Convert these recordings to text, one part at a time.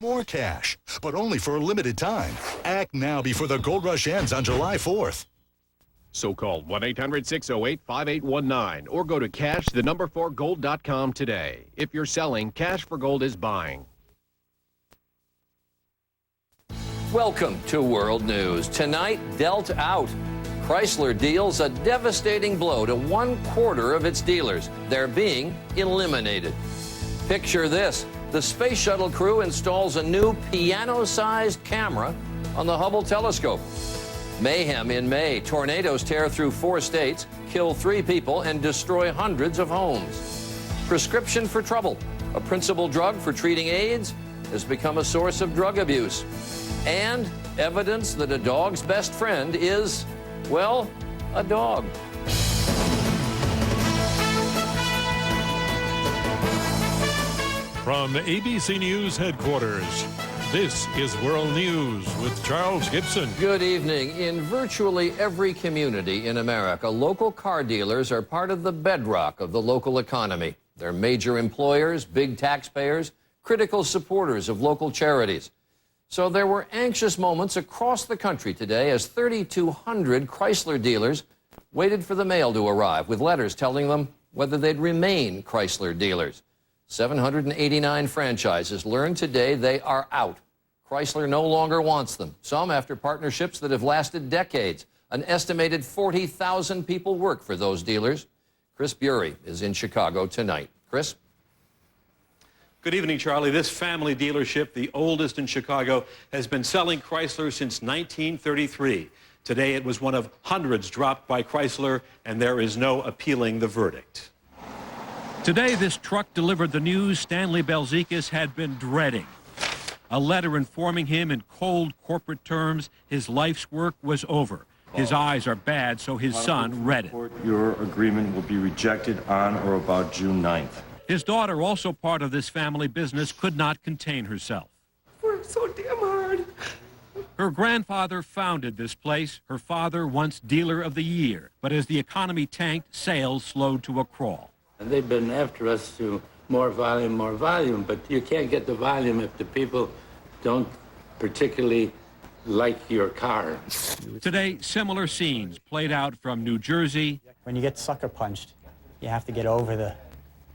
More cash, but only for a limited time. Act now before the gold rush ends on July 4th. So call 1-800-608-5819 or go to cash4gold.com today. If you're selling, Cash for Gold is buying. Welcome to World News. Tonight, dealt out. Chrysler deals a devastating blow to 1/4 of its dealers. They're being eliminated. Picture this. The Space Shuttle crew installs a new piano-sized camera on the Hubble telescope. Mayhem in May. Tornadoes tear through 4 states, kill 3 people, and destroy hundreds of homes. Prescription for trouble. A principal drug for treating AIDS has become a source of drug abuse. And evidence that a dog's best friend is, well, a dog. From ABC News headquarters, this is World News with Charles Gibson. Good evening. In virtually every community in America, local car dealers are part of the bedrock of the local economy. They're major employers, big taxpayers, critical supporters of local charities. So there were anxious moments across the country today as 3,200 Chrysler dealers waited for the mail to arrive with letters telling them whether they'd remain Chrysler dealers. 789 franchises learned today they are out. Chrysler no longer wants them, some after partnerships that have lasted decades. An estimated 40,000 people work for those dealers. Chris Bury is in Chicago tonight. Chris? Good evening, Charlie. This family dealership, the oldest in Chicago, has been selling Chrysler since 1933. Today it was one of hundreds dropped by Chrysler, and there is no appealing the verdict. Today, this truck delivered the news Stanley Belzikis had been dreading. A letter informing him in cold corporate terms his life's work was over. His eyes are bad, so his son read it. Your agreement will be rejected on or about June 9th. His daughter, also part of this family business, could not contain herself. Worked so damn hard. Her grandfather founded this place, her father once dealer of the year. But as the economy tanked, sales slowed to a crawl. They've been after us to more volume, but you can't get the volume if the people don't particularly like your car. Today, similar scenes played out from New Jersey. When you get sucker punched, you have to get over the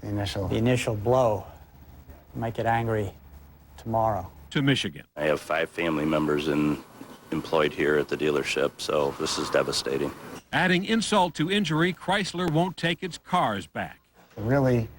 initial blow. You might get angry tomorrow. To Michigan. I have 5 family members employed here at the dealership, so this is devastating. Adding insult to injury, Chrysler won't take its cars back. Really,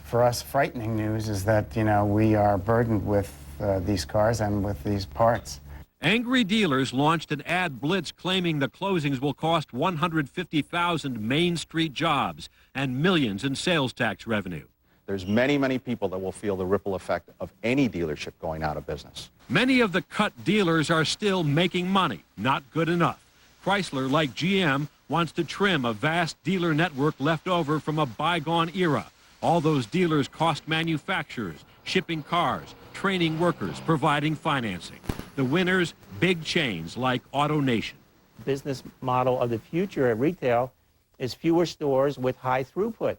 for us, frightening news is that, we are burdened with these cars and with these parts. Angry dealers launched an ad blitz claiming the closings will cost 150,000 Main Street jobs and millions in sales tax revenue. There's many people that will feel the ripple effect of any dealership going out of business. Many of the cut dealers are still making money. Not good enough. Chrysler, like GM, wants to trim a vast dealer network left over from a bygone era. All those dealers cost manufacturers, shipping cars, training workers, providing financing. The winners, big chains like AutoNation. Business model of the future at retail is fewer stores with high throughput.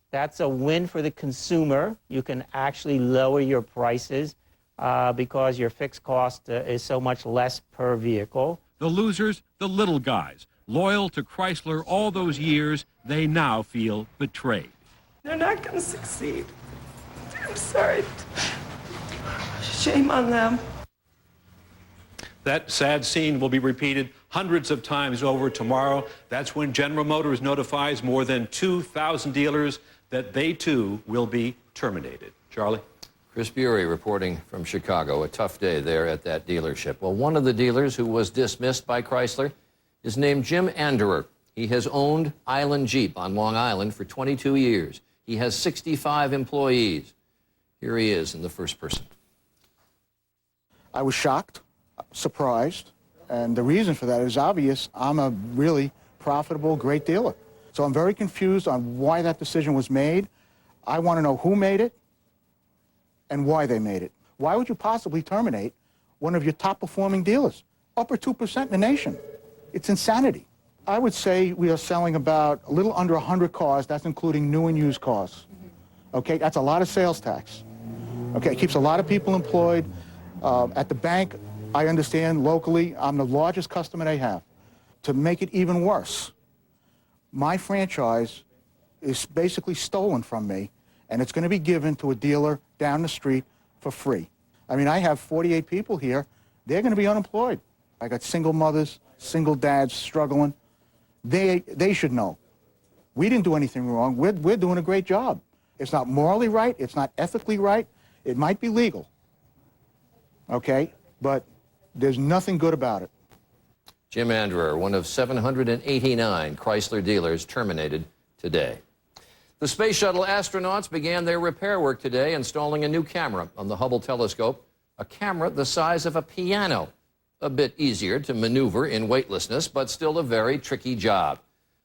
That's a win for the consumer. You can actually lower your prices because your fixed cost is so much less per vehicle. The losers, the little guys. Loyal to Chrysler all those years, they now feel betrayed. They're not going to succeed. I'm sorry. Shame on them. That sad scene will be repeated hundreds of times over tomorrow. That's when General Motors notifies more than 2,000 dealers that they too will be terminated. Charlie? Chris Bury reporting from Chicago. A tough day there at that dealership. Well, one of the dealers who was dismissed by Chrysler is named Jim Anderer. He has owned Island Jeep on Long Island for 22 years. He has 65 employees. Here he is in the first person. I was shocked, surprised, and the reason for that is obvious. I'm a really profitable, great dealer. So I'm very confused on why that decision was made. I want to know who made it and why they made it. Why would you possibly terminate one of your top-performing dealers? Upper 2% in the nation. It's insanity. I would say we are selling about a little under 100 cars. That's including new and used cars. Okay, that's a lot of sales tax. Okay, it keeps a lot of people employed. At the bank, I understand locally, I'm the largest customer they have. To make it even worse, my franchise is basically stolen from me, and it's going to be given to a dealer down the street for free. I mean, I have 48 people here. They're going to be unemployed. I got single mothers, single dads struggling. They should know. We didn't do anything wrong. We're doing a great job. It's not morally right. It's not ethically right. It might be legal, okay? But there's nothing good about it. Jim Andrewer, one of 789 Chrysler dealers terminated today. The Space Shuttle astronauts began their repair work today, installing a new camera on the Hubble telescope, a camera the size of a piano. A bit easier to maneuver in weightlessness, but still a very tricky job.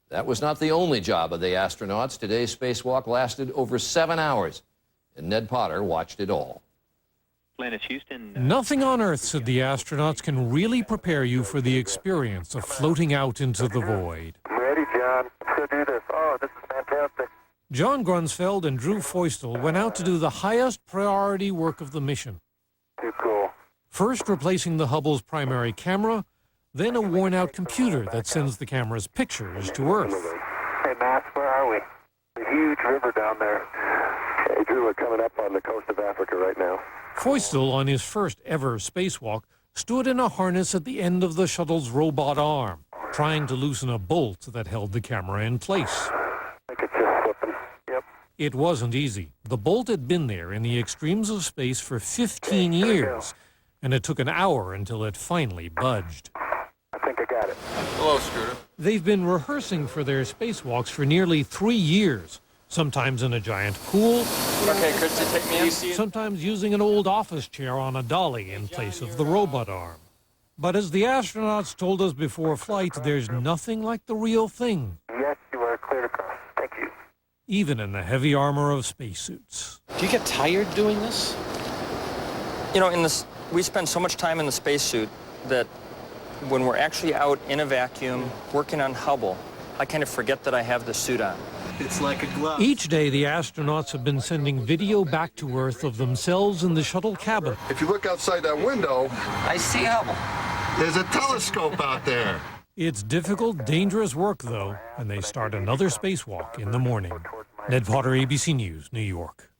That was not the only job of the astronauts. Today's spacewalk lasted over 7 hours, and Ned Potter watched it all. Houston. Nothing on Earth, said the astronauts, can really prepare you for the experience of floating out into the void. Ready, John. Let's go do this. Oh, this is fantastic. John Grunsfeld and Drew Feustel went out to do the highest priority work of the mission. Too cool. First, replacing the Hubble's primary camera, then a worn-out computer that sends the camera's pictures to Earth. Hey, Matt, where are we? A huge river down there. Hey, Drew, we're coming up on the coast of Africa right now. Feustel, on his first ever spacewalk, stood in a harness at the end of the shuttle's robot arm, trying to loosen a bolt that held the camera in place. I think it's just slipping. Yep. It wasn't easy. The bolt had been there in the extremes of space for 15 years, and it took an hour until it finally budged. I think I got it. Hello, Scooter. They've been rehearsing for their spacewalks for nearly 3 years, sometimes in a giant pool, Okay, Christy, take me in. sometimes using an old office chair on a dolly in place of the robot arm. But as the astronauts told us before flight, there's nothing like the real thing, Yes, you are cleared across. Thank you. even in the heavy armor of spacesuits. Do you get tired doing this? You know, we spend so much time in the spacesuit that when we're actually out in a vacuum working on Hubble, I kind of forget that I have the suit on. It's like a glove. Each day, the astronauts have been sending video back to Earth of themselves in the shuttle cabin. If you look outside that window, I see Hubble. there's a telescope out there. It's difficult, dangerous work, though, and they start another spacewalk in the morning. Ned Potter, ABC News, New York.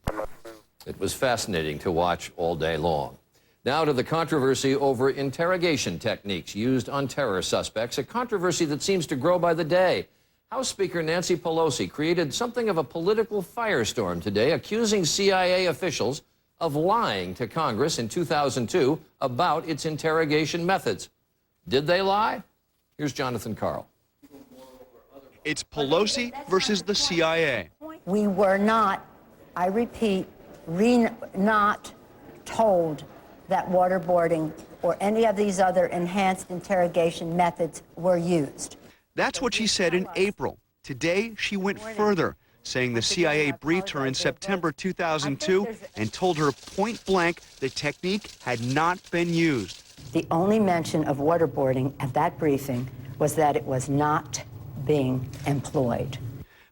It was fascinating to watch all day long. Now to the controversy over interrogation techniques used on terror suspects, a controversy that seems to grow by the day. House Speaker Nancy Pelosi created something of a political firestorm today, accusing CIA officials of lying to Congress in 2002 about its interrogation methods. Did they lie? Here's Jonathan Karl. It's Pelosi versus the CIA. We were not, I repeat, not told that waterboarding or any of these other enhanced interrogation methods were used. That's what she said in April. Today, she went further, saying the CIA briefed her in September 2002 and told her point blank the technique had not been used. The only mention of waterboarding at that briefing was that it was not being employed.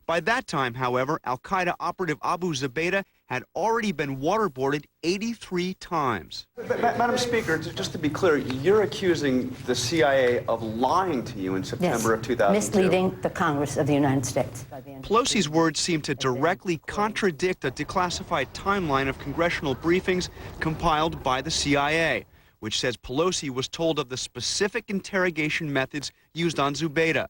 By that time, however, al-Qaeda operative Abu Zubaydah had already been waterboarded 83 times. Madam Speaker, just to be clear, you're accusing the CIA of lying to you in September of 2002. Misleading the Congress of the United States. Pelosi's words seem to directly contradict a declassified timeline of congressional briefings compiled by the CIA, which says Pelosi was told of the specific interrogation methods used on Zubaydah.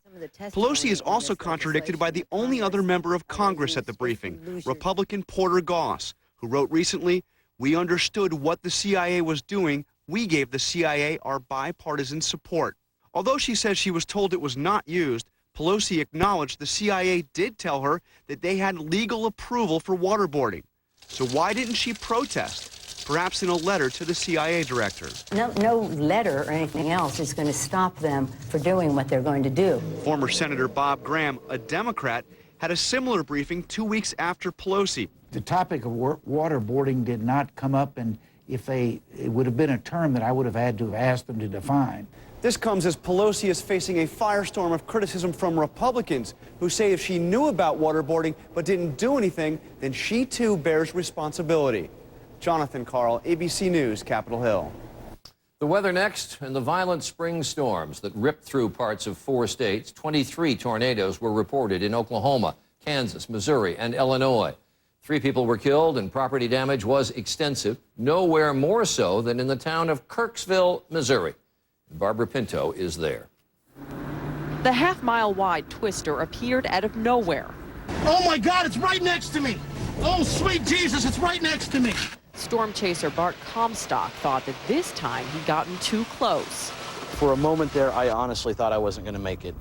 Pelosi is also contradicted by the only other member of Congress at the briefing, Republican Porter Goss, who wrote recently, "We understood what the CIA was doing. We gave the CIA our bipartisan support." Although she says she was told it was not used, Pelosi acknowledged the CIA did tell her that they had legal approval for waterboarding. So why didn't she protest? Perhaps in a letter to the CIA director. No letter or anything else is going to stop them for doing what they're going to do. Former Senator Bob Graham, a Democrat, had a similar briefing 2 weeks after Pelosi. The topic of waterboarding did not come up, and it would have been a term that I would have had to have asked them to define. This comes as Pelosi is facing a firestorm of criticism from Republicans who say if she knew about waterboarding but didn't do anything, then she too bears responsibility. Jonathan Carl, ABC News, Capitol Hill. The weather next, and the violent spring storms that ripped through parts of 4 states. 23 tornadoes were reported in Oklahoma, Kansas, Missouri, and Illinois. 3 people were killed, and property damage was extensive, nowhere more so than in the town of Kirksville, Missouri. Barbara Pinto is there. The half-mile-wide twister appeared out of nowhere. Oh my God, it's right next to me. Oh, sweet Jesus, it's right next to me. Storm chaser Bart Comstock thought that this time he'd gotten too close. For a moment there, I honestly thought I wasn't going to make it.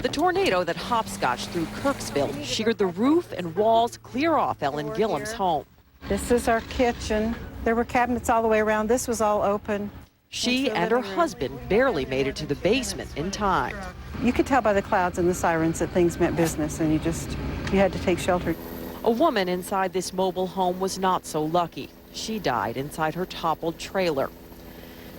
The tornado that hopscotched through Kirksville sheared the roof and walls clear off Ellen Gillum's home. This is our kitchen. There were cabinets all the way around. This was all open. She and her husband barely made it to the basement in time. You could tell by the clouds and the sirens that things meant business, and you had to take shelter. A woman inside this mobile home was not so lucky. She died inside her toppled trailer.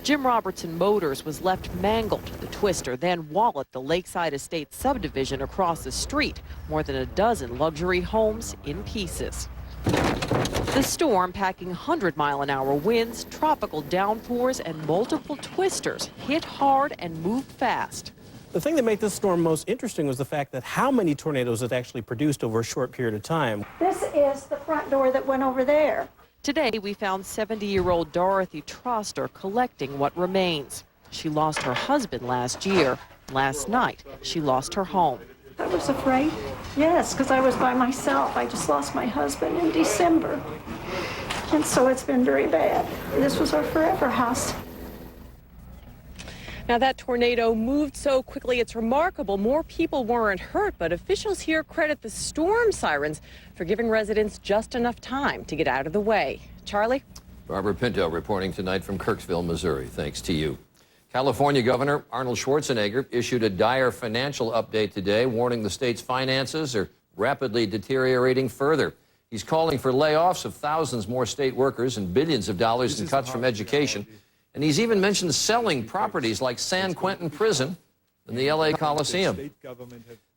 Jim Robertson Motors was left mangled. The twister then walloped the Lakeside Estates subdivision across the street, more than a dozen luxury homes in pieces. The storm, packing 100-mile-an-hour winds, tropical downpours, and multiple twisters, hit hard and moved fast. The thing that made this storm most interesting was the fact that how many tornadoes it actually produced over a short period of time. This is the front door that went over there. Today, we found 70-year-old Dorothy Troster collecting what remains. She lost her husband last year. Last night, she lost her home. I was afraid. Yes, because I was by myself. I just lost my husband in December. And so it's been very bad. This was our forever house. Now, that tornado moved so quickly, it's remarkable. More people weren't hurt, but officials here credit the storm sirens for giving residents just enough time to get out of the way. Charlie? Barbara Pinto reporting tonight from Kirksville, Missouri. Thanks to you. California Governor Arnold Schwarzenegger issued a dire financial update today, warning the state's finances are rapidly deteriorating further. He's calling for layoffs of thousands more state workers and billions of dollars in cuts from education. And he's even mentioned selling properties like San Quentin Prison and the LA Coliseum.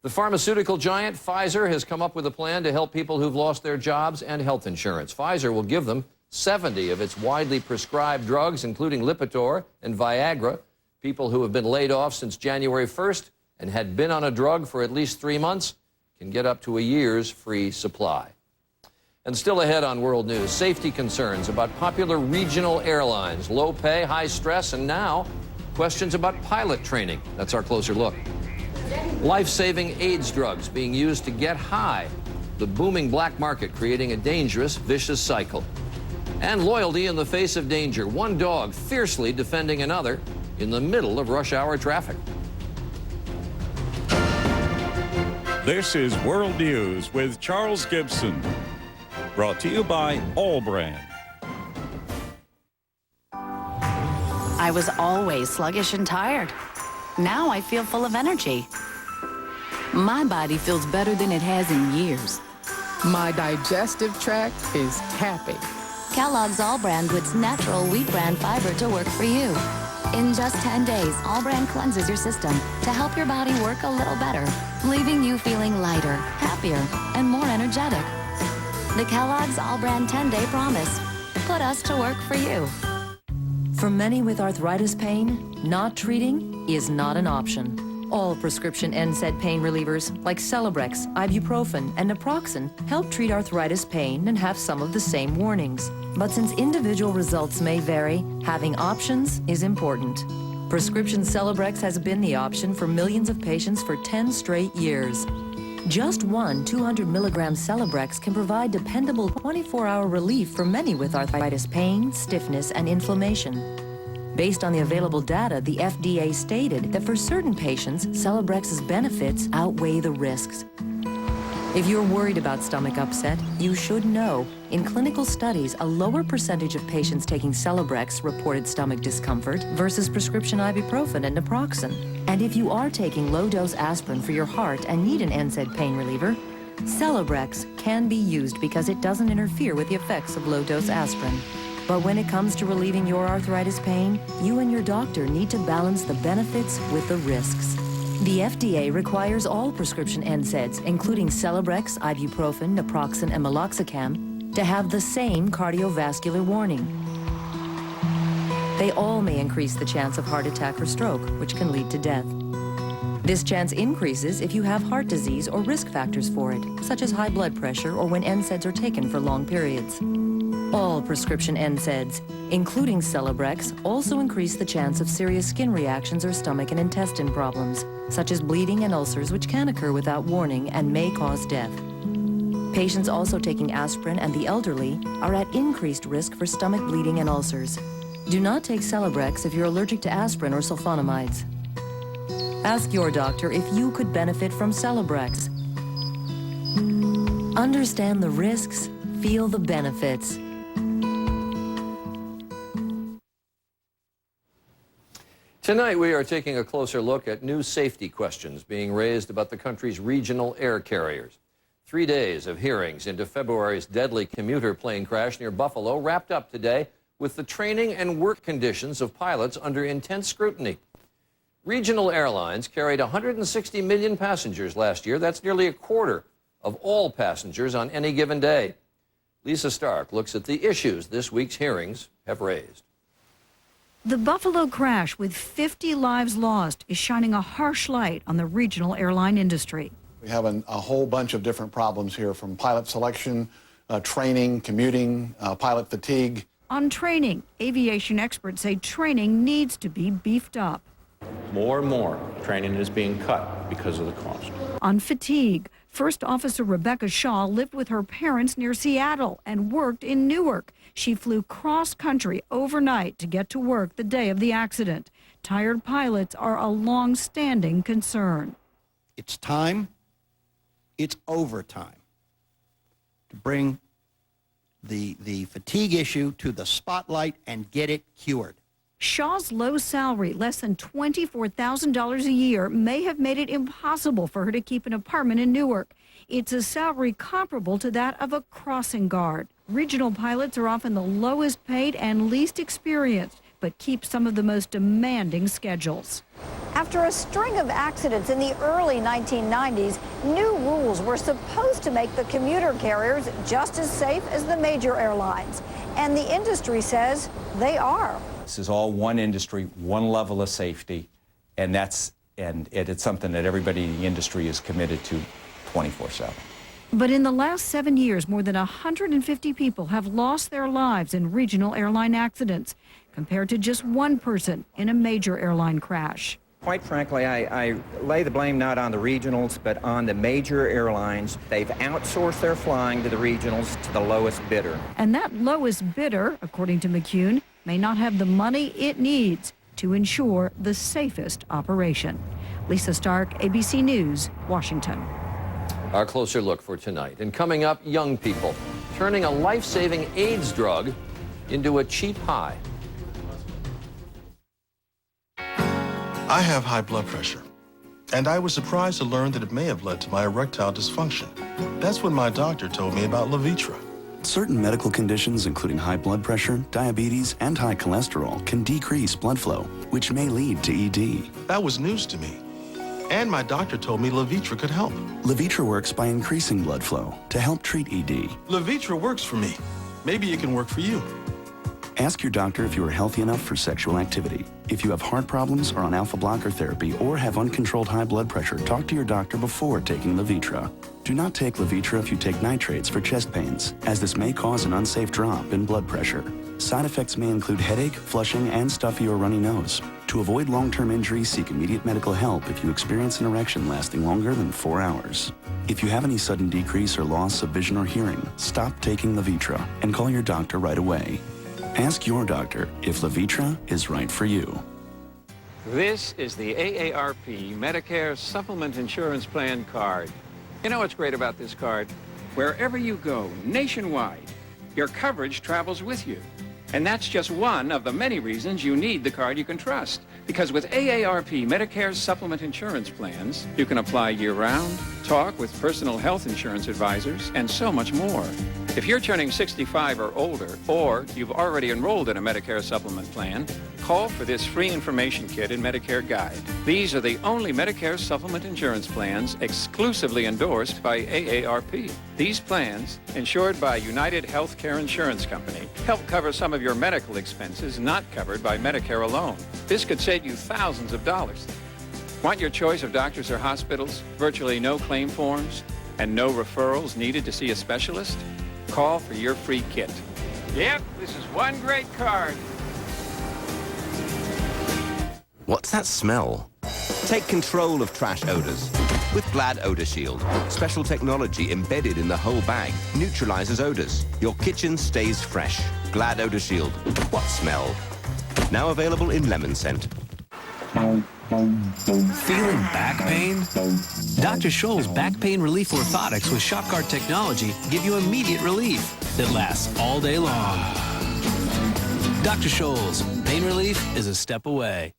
The pharmaceutical giant Pfizer has come up with a plan to help people who've lost their jobs and health insurance. Pfizer will give them 70 of its widely prescribed drugs, including Lipitor and Viagra. People who have been laid off since January 1st and had been on a drug for at least 3 months can get up to a year's free supply. And still ahead on World News, safety concerns about popular regional airlines, low pay, high stress, and now questions about pilot training. That's our closer look. Life-saving AIDS drugs being used to get high. The booming black market creating a dangerous, vicious cycle. And loyalty in the face of danger. One dog fiercely defending another in the middle of rush hour traffic. This is World News with Charles Gibson. Brought to you by Allbrand. I was always sluggish and tired. Now I feel full of energy. My body feels better than it has in years. My digestive tract is happy. Kellogg's Allbrand puts natural wheat bran fiber to work for you. In just 10 days, Allbrand cleanses your system to help your body work a little better, leaving you feeling lighter, happier, and more energetic. The Kellogg's Allbrand 10-Day Promise. Put us to work for you. For many with arthritis pain, not treating is not an option. All prescription NSAID pain relievers like Celebrex, ibuprofen, and naproxen help treat arthritis pain and have some of the same warnings. But since individual results may vary, having options is important. Prescription Celebrex has been the option for millions of patients for 10 straight years. Just one 200-milligram Celebrex can provide dependable 24-hour relief for many with arthritis pain, stiffness, and inflammation. Based on the available data, the FDA stated that for certain patients, Celebrex's benefits outweigh the risks. If you're worried about stomach upset, you should know. In clinical studies, a lower percentage of patients taking Celebrex reported stomach discomfort versus prescription ibuprofen and naproxen. And if you are taking low-dose aspirin for your heart and need an NSAID pain reliever, Celebrex can be used because it doesn't interfere with the effects of low-dose aspirin. But when it comes to relieving your arthritis pain, you and your doctor need to balance the benefits with the risks. The FDA requires all prescription NSAIDs, including Celebrex, ibuprofen, naproxen, and meloxicam, to have the same cardiovascular warning. They all may increase the chance of heart attack or stroke, which can lead to death. This chance increases if you have heart disease or risk factors for it, such as high blood pressure or when NSAIDs are taken for long periods. All prescription NSAIDs, including Celebrex, also increase the chance of serious skin reactions or stomach and intestine problems, such as bleeding and ulcers, which can occur without warning and may cause death. Patients also taking aspirin and the elderly are at increased risk for stomach bleeding and ulcers. Do not take Celebrex if you're allergic to aspirin or sulfonamides. Ask your doctor if you could benefit from Celebrex. Understand the risks, feel the benefits. Tonight, we are taking a closer look at new safety questions being raised about the country's regional air carriers. 3 days of hearings into February's deadly commuter plane crash near Buffalo wrapped up today with the training and work conditions of pilots under intense scrutiny. Regional airlines carried 160 million passengers last year. That's nearly a quarter of all passengers on any given day. Lisa Stark looks at the issues this week's hearings have raised. The Buffalo crash, with 50 lives lost, is shining a harsh light on the regional airline industry. We have a whole bunch of different problems here, from pilot selection, training, commuting, pilot fatigue. On training, aviation experts say training needs to be beefed up. More and more training is being cut because of the cost. On fatigue, First Officer Rebecca Shaw lived with her parents near Seattle and worked in Newark. She flew cross-country overnight to get to work the day of the accident. Tired pilots are a long-standing concern. It's time, it's overtime to bring the fatigue issue to the spotlight and get it cured. Shaw's low salary, less than $24,000 a year, may have made it impossible for her to keep an apartment in Newark. It's a salary comparable to that of a crossing guard. Regional pilots are often the lowest paid and least experienced, but keep some of the most demanding schedules. After a string of accidents in the early 1990s, new rules were supposed to make the commuter carriers just as safe as the major airlines. And the industry says they are. This is all one industry, one level of safety, and it's something that everybody in the industry is committed to 24/7. But in the last 7 years, more than 150 people have lost their lives in regional airline accidents, compared to just one person in a major airline crash. Quite frankly, I lay the blame not on the regionals, but on the major airlines. They've outsourced their flying to the regionals to the lowest bidder. And that lowest bidder, according to McCune, may not have the money it needs to ensure the safest operation. Lisa Stark, ABC News, Washington. Our closer look for tonight. And coming up, young people turning a life-saving AIDS drug into a cheap high. I have high blood pressure, and I was surprised to learn that it may have led to my erectile dysfunction. That's when my doctor told me about Levitra. Certain medical conditions, including high blood pressure, diabetes, and high cholesterol, can decrease blood flow, which may lead to ED. That was news to me. And my doctor told me Levitra could help. Levitra works by increasing blood flow to help treat ED. Levitra works for me. Maybe it can work for you. Ask your doctor if you are healthy enough for sexual activity. If you have heart problems, are on alpha blocker therapy, or have uncontrolled high blood pressure, talk to your doctor before taking Levitra. Do not take Levitra if you take nitrates for chest pains, as this may cause an unsafe drop in blood pressure. Side effects may include headache, flushing, and stuffy or runny nose. To avoid long-term injury, seek immediate medical help if you experience an erection lasting longer than 4 hours. If you have any sudden decrease or loss of vision or hearing, stop taking Levitra and call your doctor right away. Ask your doctor if Levitra is right for you. This is the AARP Medicare Supplement Insurance Plan card. You know what's great about this card? Wherever you go, nationwide, your coverage travels with you. And that's just one of the many reasons you need the card you can trust. Because with AARP Medicare Supplement Insurance Plans, you can apply year-round, talk with personal health insurance advisors, and so much more. If you're turning 65 or older, or you've already enrolled in a Medicare supplement plan, call for this free information kit and Medicare guide. These are the only Medicare supplement insurance plans exclusively endorsed by AARP. These plans, insured by United Healthcare Insurance Company, help cover some of your medical expenses not covered by Medicare alone. This could save you thousands of dollars. Want your choice of doctors or hospitals, virtually no claim forms, and no referrals needed to see a specialist? Call for your free kit. Yep, this is one great card. What's that smell? Take control of trash odors with Glad Odor Shield. Special technology embedded in the whole bag neutralizes odors. Your kitchen stays fresh. Glad Odor Shield. What smell? Now available in lemon scent. Feeling back pain? Dr. Scholl's back pain relief orthotics with ShopGuard technology give you immediate relief that lasts all day long. Dr. Scholl's, pain relief is a step away.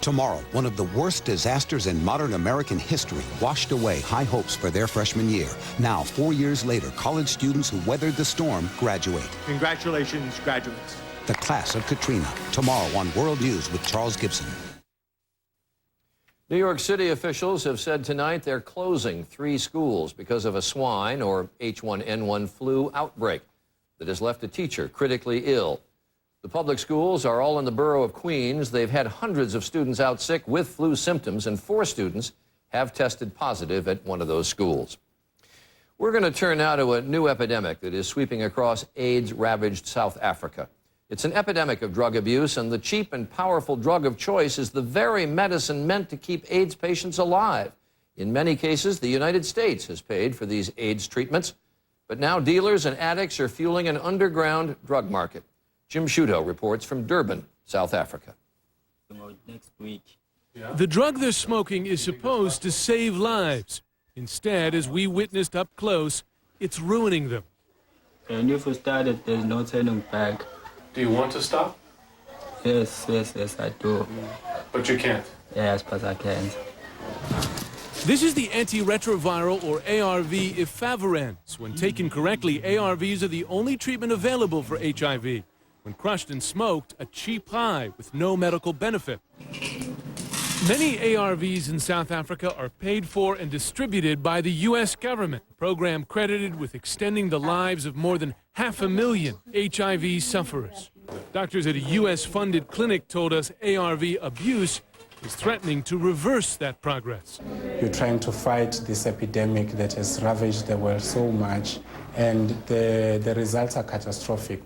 Tomorrow, one of the worst disasters in modern American history washed away high hopes for their freshman year. Now, 4 years later, college students who weathered the storm graduate. Congratulations, graduates. The class of Katrina. Tomorrow on World News with Charles Gibson. New York City officials have said tonight they're closing 3 schools because of a swine or H1N1 flu outbreak that has left a teacher critically ill. The public schools are all in the borough of Queens. They've had hundreds of students out sick with flu symptoms, and 4 students have tested positive at one of those schools. We're going to turn now to a new epidemic that is sweeping across AIDS-ravaged South Africa. It's an epidemic of drug abuse, and the cheap and powerful drug of choice is the very medicine meant to keep AIDS patients alive. In many cases, the United States has paid for these AIDS treatments, but now dealers and addicts are fueling an underground drug market. Jim Shudo reports from Durban, South Africa. Next week. The drug they're smoking is supposed to save lives. Instead, as we witnessed up close, it's ruining them. And if we started, there's no turning back. Do you want to stop? Yes, I do. But you can't? Yes, but I can't. This is the antiretroviral, or ARV, efavirenz. When taken correctly, ARVs are the only treatment available for HIV. When crushed and smoked, a cheap high with no medical benefit. Many ARVs in South Africa are paid for and distributed by the U.S. government, a program credited with extending the lives of more than 500,000 HIV sufferers. Doctors at a U.S.-funded clinic told us ARV abuse is threatening to reverse that progress. You're trying to fight this epidemic that has ravaged the world so much, and the results are catastrophic.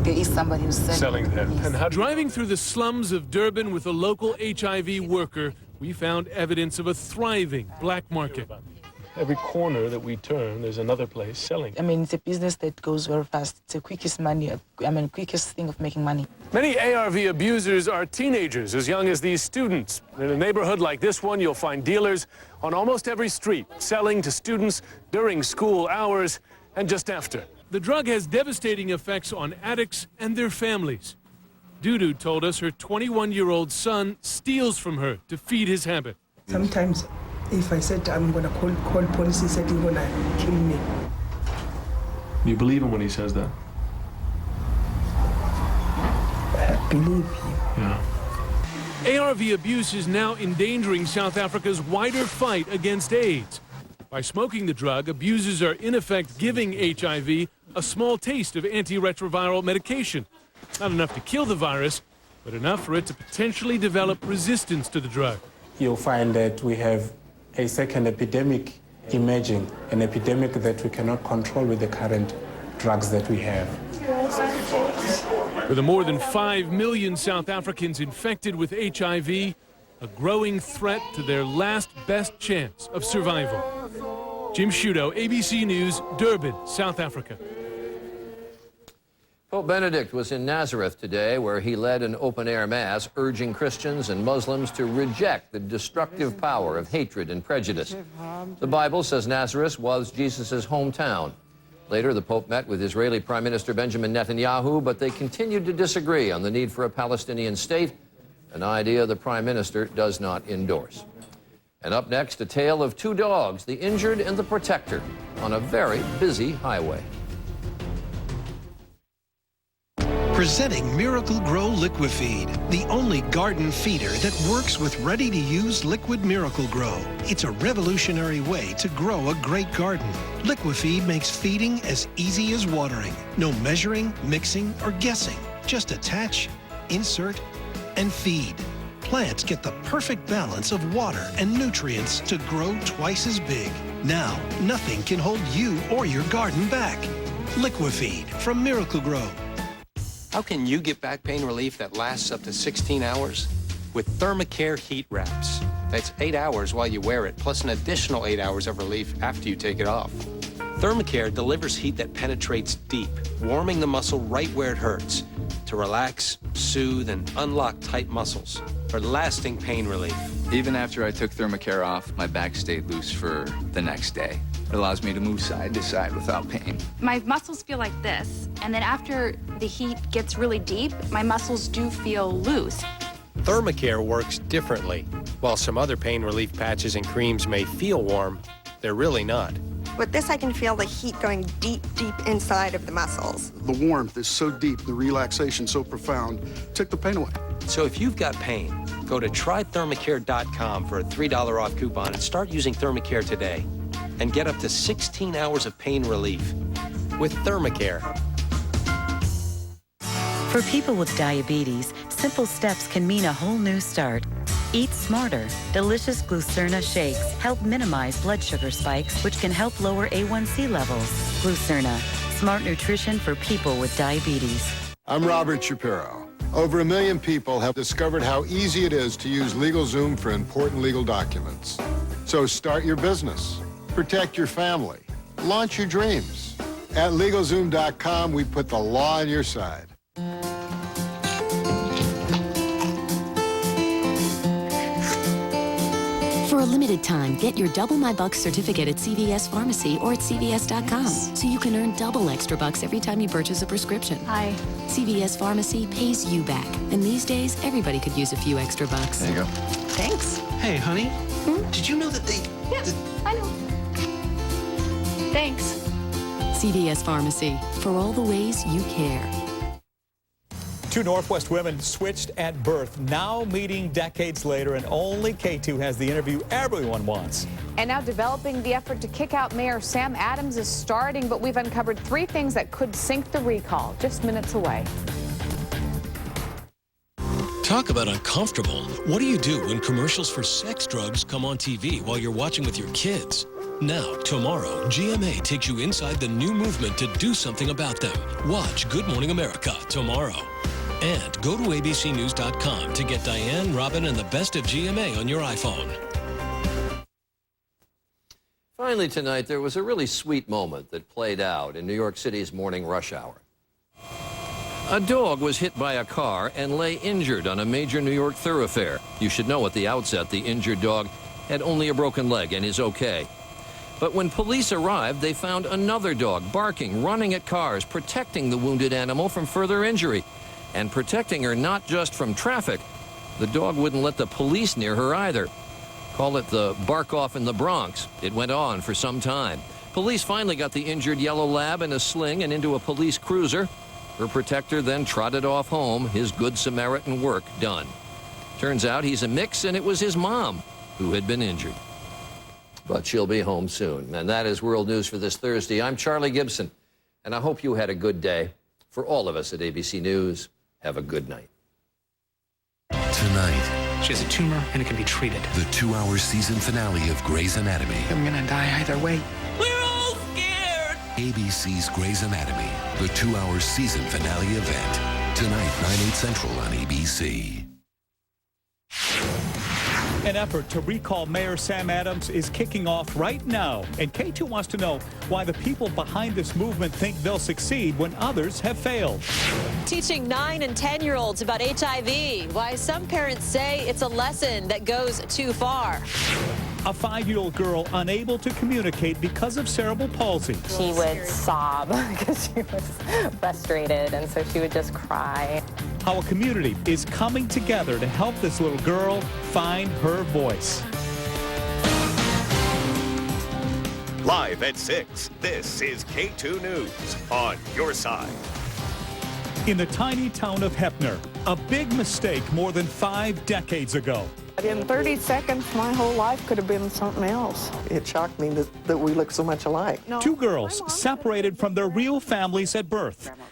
There is somebody who's selling them. And how driving through the slums of Durban with a local HIV worker, we found evidence of a thriving black market. Every corner that we turn, there's another place selling. I mean, it's a business that goes very fast. It's the quickest quickest thing of making money. Many ARV abusers are teenagers as young as these students. In a neighborhood like this one, you'll find dealers on almost every street, selling to students during school hours and just after. The drug has devastating effects on addicts and their families. Dudu told us her 21-year-old son steals from her to feed his habit. Sometimes, if I said I'm going to call police, he said he's going to kill me. You believe him when he says that? I believe him. Yeah. ARV abuse is now endangering South Africa's wider fight against AIDS. By smoking the drug, abusers are in effect giving HIV a small taste of antiretroviral medication. Not enough to kill the virus, but enough for it to potentially develop resistance to the drug. You'll find that we have a second epidemic emerging, an epidemic that we cannot control with the current drugs that we have. With the more than 5 million South Africans infected with HIV, a growing threat to their last best chance of survival. Jim Shudo, ABC News, Durban, South Africa. Pope Benedict was in Nazareth today, where he led an open-air mass urging Christians and Muslims to reject the destructive power of hatred and prejudice. The Bible says Nazareth was Jesus' hometown. Later, the Pope met with Israeli Prime Minister Benjamin Netanyahu, but they continued to disagree on the need for a Palestinian state, an idea the Prime Minister does not endorse. And up next, a tale of 2 dogs, the injured and the protector. on a very busy highway. Presenting Miracle Grow Liquifeed, the only garden feeder that works with ready-to-use liquid Miracle Grow. It's a revolutionary way to grow a great garden. Liquifeed makes feeding as easy as watering. No measuring, mixing, or guessing. Just attach, insert, and feed. Plants get the perfect balance of water and nutrients to grow twice as big. Now, nothing can hold you or your garden back. Liquifeed from Miracle Grow. How can you get back pain relief that lasts up to 16 hours? With Thermacare Heat Wraps. That's 8 hours while you wear it, plus an additional 8 hours of relief after you take it off. Thermacare delivers heat that penetrates deep, warming the muscle right where it hurts to relax, soothe, and unlock tight muscles for lasting pain relief. Even after I took Thermacare off, my back stayed loose for the next day. It allows me to move side to side without pain. My muscles feel like this, and then after the heat gets really deep, my muscles do feel loose. Thermacare works differently. While some other pain relief patches and creams may feel warm, they're really not. With this, I can feel the heat going deep, deep inside of the muscles. The warmth is so deep, the relaxation so profound, took the pain away. So if you've got pain, go to trythermacare.com for a $3 off coupon and start using Thermacare today. And get up to 16 hours of pain relief with Thermacare. For people with diabetes, simple steps can mean a whole new start. Eat smarter. Delicious Glucerna shakes help minimize blood sugar spikes, which can help lower A1C levels. Glucerna, smart nutrition for people with diabetes. I'm Robert Shapiro. Over 1 million people have discovered how easy it is to use LegalZoom for important legal documents. So start your business. Protect your family. Launch your dreams. At LegalZoom.com, we put the law on your side. For a limited time, get your Double My Bucks certificate at CVS Pharmacy or at CVS.com so you can earn double extra bucks every time you purchase a prescription. Hi. CVS Pharmacy pays you back. And these days, everybody could use a few extra bucks. There you go. Thanks. Hey, honey. Did you know that they... Yeah, I know. Thanks. CVS Pharmacy, for all the ways you care. 2 Northwest women switched at birth, now meeting decades later, and only K2 has the interview everyone wants. And now developing the effort to kick out Mayor Sam Adams is starting, but we've uncovered 3 things that could sink the recall, just minutes away. Talk about uncomfortable. What do you do when commercials for sex drugs come on TV while you're watching with your kids? Now, tomorrow, GMA takes you inside the new movement to do something about them. Watch Good Morning America tomorrow. And go to abcnews.com to get Diane, Robin, and the best of GMA on your iPhone. Finally tonight, there was a really sweet moment that played out in New York City's morning rush hour. A dog was hit by a car and lay injured on a major New York thoroughfare. You should know at the outset the injured dog had only a broken leg and is okay. But when police arrived, they found another dog barking, running at cars, protecting the wounded animal from further injury. And protecting her not just from traffic, the dog wouldn't let the police near her either. Call it the bark off in the Bronx. It went on for some time. Police finally got the injured yellow lab in a sling and into a police cruiser. Her protector then trotted off home, his Good Samaritan work done. Turns out he's a mix, and it was his mom who had been injured. But she'll be home soon. And that is World News for this Thursday. I'm Charlie Gibson, and I hope you had a good day. For all of us at ABC News, have a good night. Tonight, she has a tumor and it can be treated. The 2-hour season finale of Grey's Anatomy. I'm gonna die either way. We're all scared! ABC's Grey's Anatomy, the 2-hour season finale event. Tonight, 9/8 Central on ABC. An effort to recall Mayor Sam Adams is kicking off right now, and K2 wants to know why the people behind this movement think they'll succeed when others have failed. Teaching 9- and 10-year-olds about HIV, why some parents say it's a lesson that goes too far. A 5-year-old girl unable to communicate because of cerebral palsy. She would sob because she was frustrated, and so she would just cry. How a community is coming together to help this little girl find her voice. Live at 6, this is K2 News on your side. In the tiny town of Heppner, a big mistake more than 5 decades ago. In 30 seconds, my whole life could have been something else. It shocked me that we look so much alike. Two girls separated from their real families at birth.